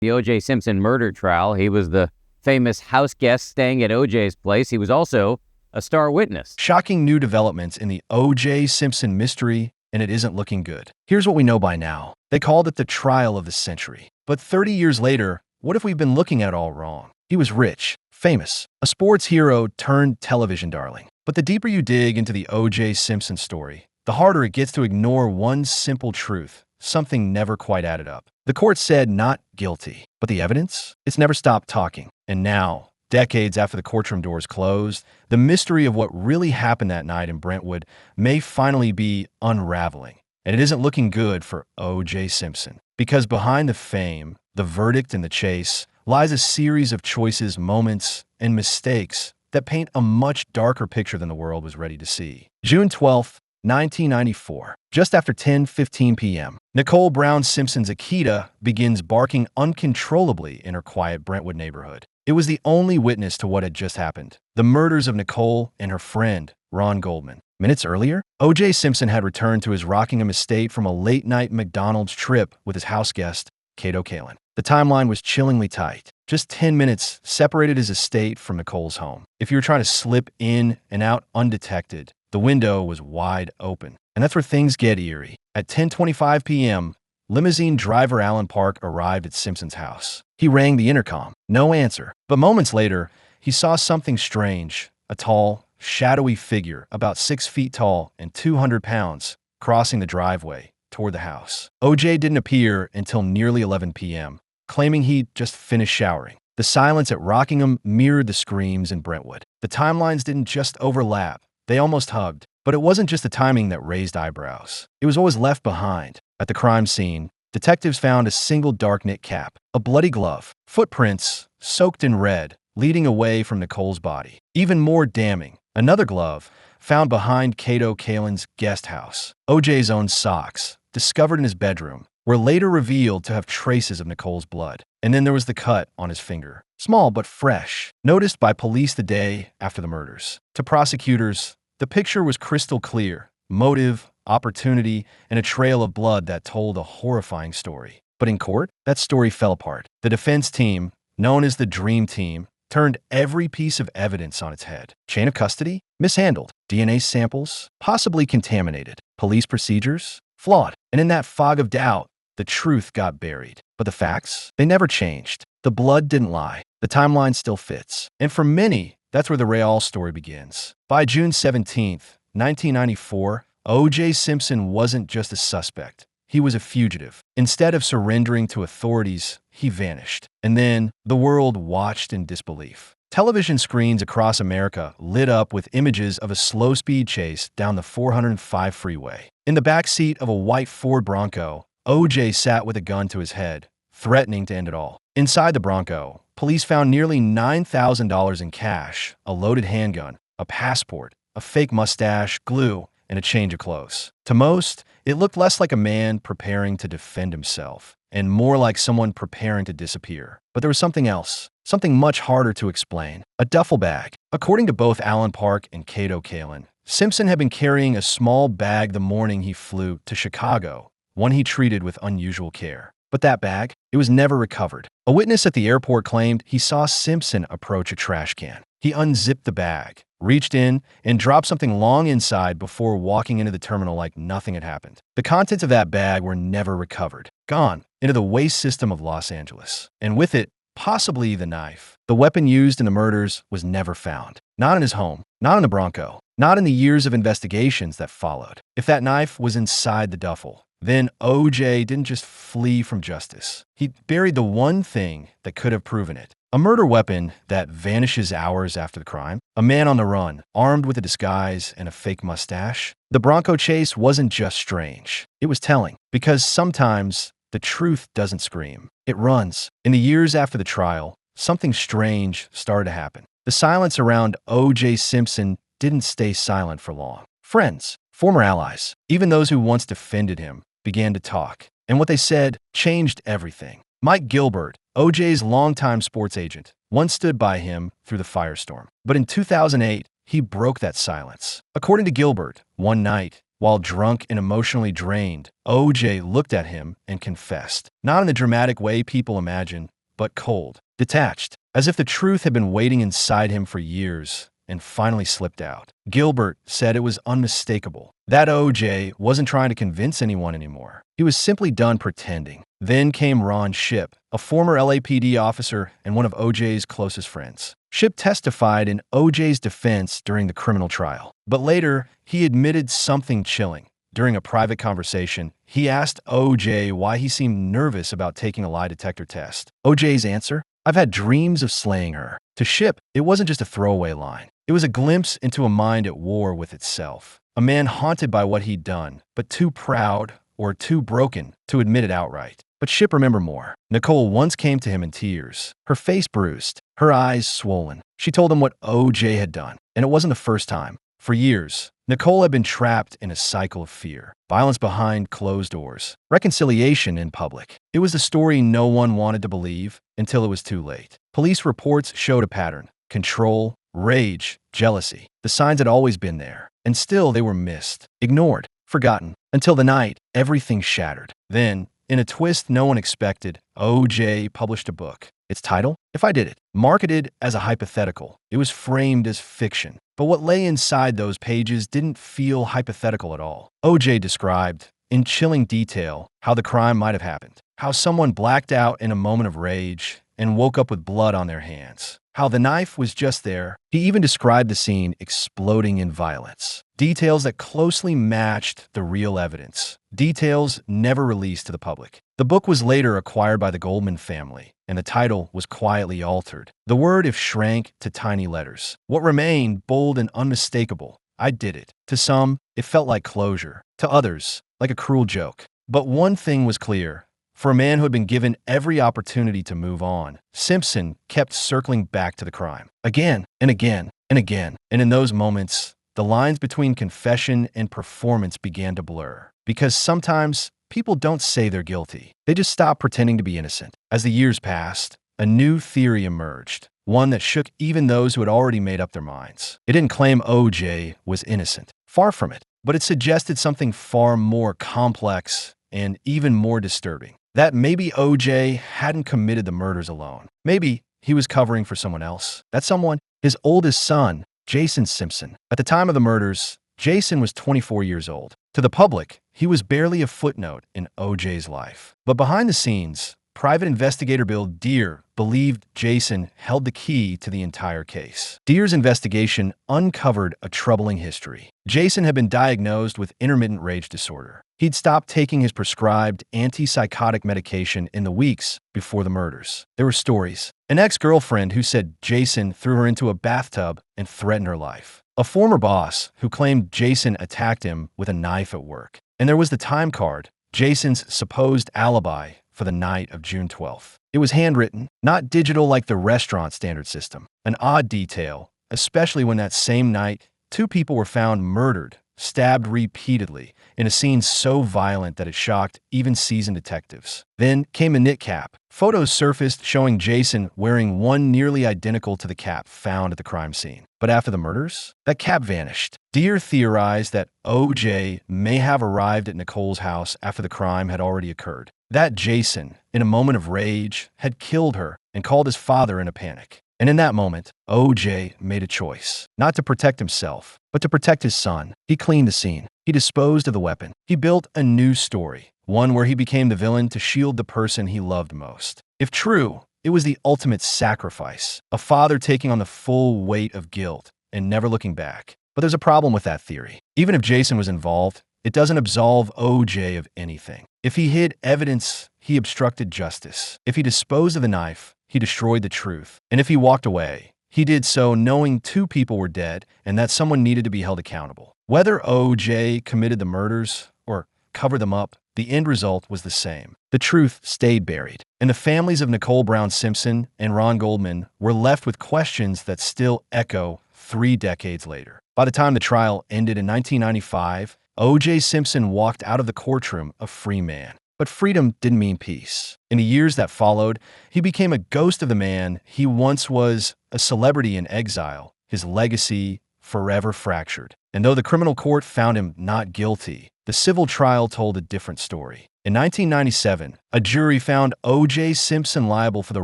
The O.J. Simpson murder trial. He was the famous house guest staying at O.J.'s place. He was also a star witness. Shocking new developments in the O.J. Simpson mystery, and it isn't looking good. Here's what we know by now. They called it the trial of the century. But 30 years later, what if we've been looking at it all wrong? He was rich, famous, a sports hero turned television darling. But the deeper you dig into the O.J. Simpson story, the harder it gets to ignore one simple truth. Something never quite added up. The court said not guilty, but the evidence? It's never stopped talking. And now, decades after the courtroom doors closed, the mystery of what really happened that night in Brentwood may finally be unraveling. And it isn't looking good for O.J. Simpson. Because behind the fame, the verdict, and the chase lies a series of choices, moments, and mistakes that paint a much darker picture than the world was ready to see. June 12th, 1994. Just after 10:15 p.m., Nicole Brown Simpson's Akita begins barking uncontrollably in her quiet Brentwood neighborhood. It was the only witness to what had just happened, the murders of Nicole and her friend, Ron Goldman. Minutes earlier, O.J. Simpson had returned to his Rockingham estate from a late-night McDonald's trip with his house guest, Kato Kalin. The timeline was chillingly tight. Just 10 minutes separated his estate from Nicole's home. If you were trying to slip in and out undetected, the window was wide open. And that's where things get eerie. At 10:25 p.m., limousine driver Alan Park arrived at Simpson's house. He rang the intercom. No answer. But moments later, he saw something strange. A tall, shadowy figure, about 6 feet tall and 200 pounds, crossing the driveway toward the house. O.J. didn't appear until nearly 11 p.m., claiming he'd just finished showering. The silence at Rockingham mirrored the screams in Brentwood. The timelines didn't just overlap. They almost hugged. But it wasn't just the timing that raised eyebrows. It was what was left behind. At the crime scene, detectives found a single dark knit cap, a bloody glove, footprints soaked in red, leading away from Nicole's body. Even more damning, another glove found behind Kato Kalin's guest house. O.J.'s own socks, discovered in his bedroom, were later revealed to have traces of Nicole's blood. And then there was the cut on his finger. Small but fresh, noticed by police the day after the murders. To prosecutors, the picture was crystal clear. Motive, opportunity, and a trail of blood that told a horrifying story. But in court, that story fell apart. The defense team, known as the Dream Team, turned every piece of evidence on its head. Chain of custody? Mishandled. DNA samples? Possibly contaminated. Police procedures? Flawed. And in that fog of doubt, the truth got buried. But the facts? They never changed. The blood didn't lie. The timeline still fits. And for many, that's where the real story begins. By June 17th, 1994, O.J. Simpson wasn't just a suspect. He was a fugitive. Instead of surrendering to authorities, he vanished. And then the world watched in disbelief. Television screens across America lit up with images of a slow-speed chase down the 405 freeway. In the backseat of a white Ford Bronco, O.J. sat with a gun to his head, threatening to end it all. Inside the Bronco, police found nearly $9,000 in cash, a loaded handgun, a passport, a fake mustache, glue, and a change of clothes. To most, it looked less like a man preparing to defend himself, and more like someone preparing to disappear. But there was something else, something much harder to explain. A duffel bag. According to both Alan Park and Kato Kalin, Simpson had been carrying a small bag the morning he flew to Chicago, one he treated with unusual care. But that bag, it was never recovered. A witness at the airport claimed he saw Simpson approach a trash can. He unzipped the bag, reached in, and dropped something long inside before walking into the terminal like nothing had happened. The contents of that bag were never recovered. Gone into the waste system of Los Angeles. And with it, possibly the knife. The weapon used in the murders was never found. Not in his home, not in the Bronco, not in the years of investigations that followed. If that knife was inside the duffel, then O.J. didn't just flee from justice. He buried the one thing that could have proven it. A murder weapon that vanishes hours after the crime. A man on the run, armed with a disguise and a fake mustache. The Bronco chase wasn't just strange. It was telling. Because sometimes the truth doesn't scream. It runs. In the years after the trial, something strange started to happen. The silence around O.J. Simpson didn't stay silent for long. Friends, former allies, even those who once defended him, began to talk. And what they said changed everything. Mike Gilbert, O.J.'s longtime sports agent, once stood by him through the firestorm. But in 2008, he broke that silence. According to Gilbert, one night, While drunk and emotionally drained, O.J. looked at him and confessed. Not in the dramatic way people imagine, but cold, detached, as if the truth had been waiting inside him for years and finally slipped out. Gilbert said it was unmistakable. That O.J. wasn't trying to convince anyone anymore. He was simply done pretending. Then came Ron Shipp, a former LAPD officer and one of O.J.'s closest friends. Shipp testified in O.J.'s defense during the criminal trial, but later he admitted something chilling. During a private conversation, he asked O.J. why he seemed nervous about taking a lie detector test. O.J.'s answer? "I've had dreams of slaying her." To Shipp, it wasn't just a throwaway line. It was a glimpse into a mind at war with itself. A man haunted by what he'd done, but too proud or too broken to admit it outright. But Shipp remembered more. Nicole once came to him in tears, her face bruised, her eyes swollen. She told him what O.J. had done, and it wasn't the first time. For years, Nicole had been trapped in a cycle of fear, violence behind closed doors, reconciliation in public. It was the story no one wanted to believe until it was too late. Police reports showed a pattern: control, rage, jealousy. The signs had always been there, and still they were missed, ignored, forgotten, until the night everything shattered. Then, in a twist no one expected, O.J. published a book. Its title? If I Did It. Marketed as a hypothetical, it was framed as fiction. But what lay inside those pages didn't feel hypothetical at all. O.J. described, in chilling detail, how the crime might have happened, how someone blacked out in a moment of rage and woke up with blood on their hands, how the knife was just there. He even described the scene exploding in violence. Details that closely matched the real evidence. Details never released to the public. The book was later acquired by the Goldman family, and the title was quietly altered. The word "if" shrank to tiny letters. What remained bold and unmistakable: I did it. To some, it felt like closure. To others, like a cruel joke. But one thing was clear. For a man who had been given every opportunity to move on, Simpson kept circling back to the crime. Again and again and again. And in those moments, the lines between confession and performance began to blur. Because sometimes people don't say they're guilty. They just stop pretending to be innocent. As the years passed, a new theory emerged. One that shook even those who had already made up their minds. It didn't claim O.J. was innocent. Far from it. But it suggested something far more complex and even more disturbing. That maybe O.J. hadn't committed the murders alone. Maybe he was covering for someone else. That someone, his oldest son, Jason Simpson. At the time of the murders, Jason was 24 years old. To the public, he was barely a footnote in O.J.'s life. But behind the scenes, private investigator Bill Deere believed Jason held the key to the entire case. Deere's investigation uncovered a troubling history. Jason had been diagnosed with intermittent rage disorder. He'd stopped taking his prescribed antipsychotic medication in the weeks before the murders. There were stories. An ex-girlfriend who said Jason threw her into a bathtub and threatened her life. A former boss who claimed Jason attacked him with a knife at work. And there was the time card, Jason's supposed alibi for the night of June 12th. It was handwritten, not digital like the restaurant standard system. An odd detail, especially when that same night, 2 people were found murdered, stabbed repeatedly, in a scene so violent that it shocked even seasoned detectives. Then came a knit cap. Photos surfaced showing Jason wearing one nearly identical to the cap found at the crime scene. But after the murders, that cap vanished. Deere theorized that O.J. may have arrived at Nicole's house after the crime had already occurred. That Jason, in a moment of rage, had killed her and called his father in a panic. And in that moment, O.J. made a choice, not to protect himself, but to protect his son. He cleaned the scene. He disposed of the weapon. He built a new story, one where he became the villain to shield the person he loved most. If true, it was the ultimate sacrifice, a father taking on the full weight of guilt and never looking back. But there's a problem with that theory. Even if Jason was involved, it doesn't absolve O.J. of anything. If he hid evidence, he obstructed justice. If he disposed of the knife, he destroyed the truth. And if he walked away, he did so knowing 2 people were dead and that someone needed to be held accountable. Whether O.J. committed the murders or covered them up, the end result was the same. The truth stayed buried. And the families of Nicole Brown Simpson and Ron Goldman were left with questions that still echo 3 decades later. By the time the trial ended in 1995, O.J. Simpson walked out of the courtroom a free man. But freedom didn't mean peace. In the years that followed, he became a ghost of the man he once was, a celebrity in exile. His legacy forever fractured. And though the criminal court found him not guilty, the civil trial told a different story. In 1997, a jury found O.J. Simpson liable for the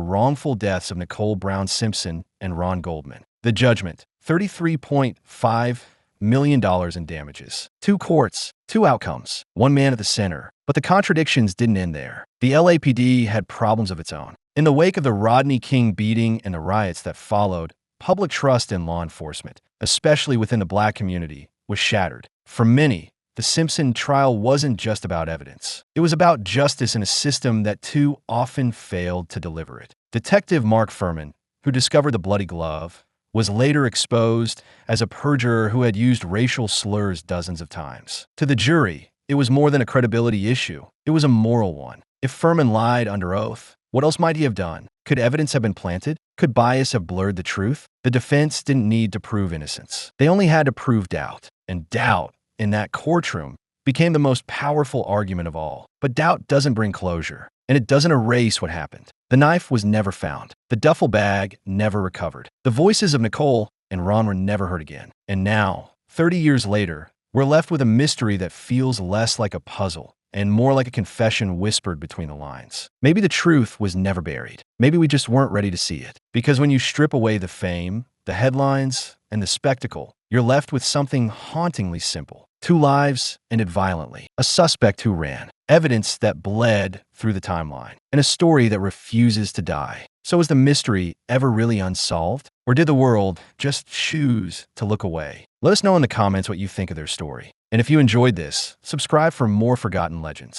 wrongful deaths of Nicole Brown Simpson and Ron Goldman. The judgment, $33.5 million in damages. Two courts, two outcomes, one man at the center. But the contradictions didn't end there. The LAPD had problems of its own. In the wake of the Rodney King beating and the riots that followed, public trust in law enforcement, especially within the Black community, was shattered. For many, the Simpson trial wasn't just about evidence. It was about justice in a system that too often failed to deliver it. Detective Mark Furman, who discovered the bloody glove, was later exposed as a perjurer who had used racial slurs dozens of times. To the jury, it was more than a credibility issue. It was a moral one. If Furman lied under oath, what else might he have done? Could evidence have been planted? Could bias have blurred the truth? The defense didn't need to prove innocence. They only had to prove doubt. And doubt, in that courtroom, became the most powerful argument of all. But doubt doesn't bring closure, and it doesn't erase what happened. The knife was never found. The duffel bag never recovered. The voices of Nicole and Ron were never heard again. And now, 30 years later, we're left with a mystery that feels less like a puzzle and more like a confession whispered between the lines. Maybe the truth was never buried. Maybe we just weren't ready to see it. Because when you strip away the fame, the headlines, and the spectacle, you're left with something hauntingly simple. Two lives ended violently. A suspect who ran. Evidence that bled through the timeline. And a story that refuses to die. So is the mystery ever really unsolved? Or did the world just choose to look away? Let us know in the comments what you think of their story. And if you enjoyed this, subscribe for more forgotten legends.